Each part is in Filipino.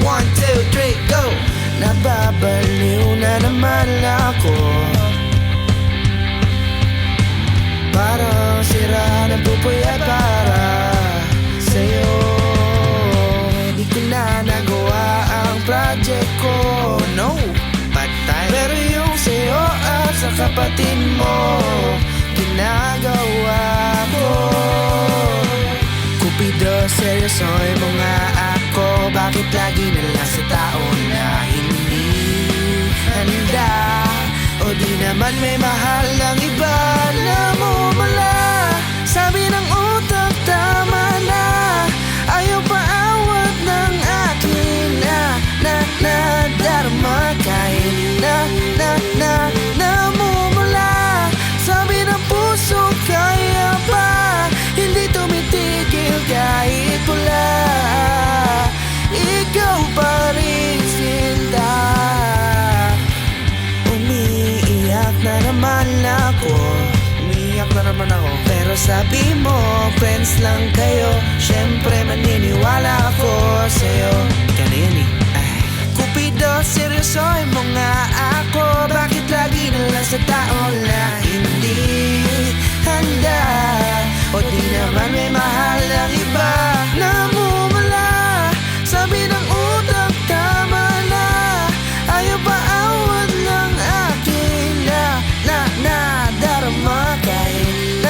One, two, three, go! Nababaliw na naman ako, parang sira na buboy ay para sa'yo. Di ko na nagawa ang project ko, no, patay. Pero yung sa'yo at sa kapatid mo, ginagawa ko. Cupido, seryoso mo nga ako, bakit lagi na lang sa tao na hindi handa? O di naman may mahal ng iba na mumula. Sabi ng utak tama na, ayaw paawat ng akin na darma kahit na mumula. Sabi ng puso kaya pa, hindi tumitigil kahit pula. Ikaw pa rin sinta. Umiiyak na naman ako, pero sabi mo friends lang kayo. Syempre maniniwala ako sa'yo. Ikaw na yan eh. Cupido, seryosohin mo nga ako, bakit lagi na lang sa tao na hindi handa? O di naman may mahal ng iba na mumula. Sabi ng utak tama na, ayaw paawat ng akin na darma kahit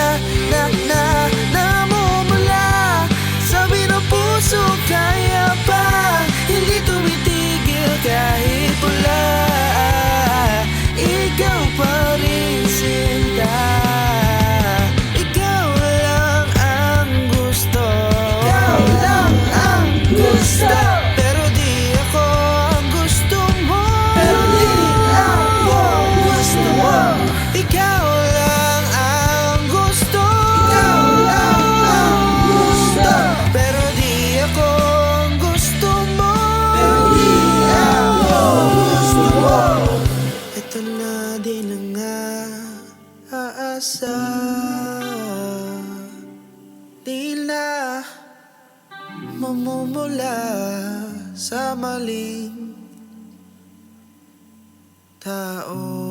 na mumula. Sabi ng puso kaya pa, hindi tumitigil kahit pula. Ikaw pa rin sinta. Ikaw lang ang gusto, ikaw lang ang gusto. Pero di ako ang gusto mo, pero di ako gusto mo. Ikaw lang ang gusto, ikaw lang ang gusto. Pero di ako ang gusto mo, pero di ako gusto mo. Ito na din ang aasa, di na mamumula sa maling tao.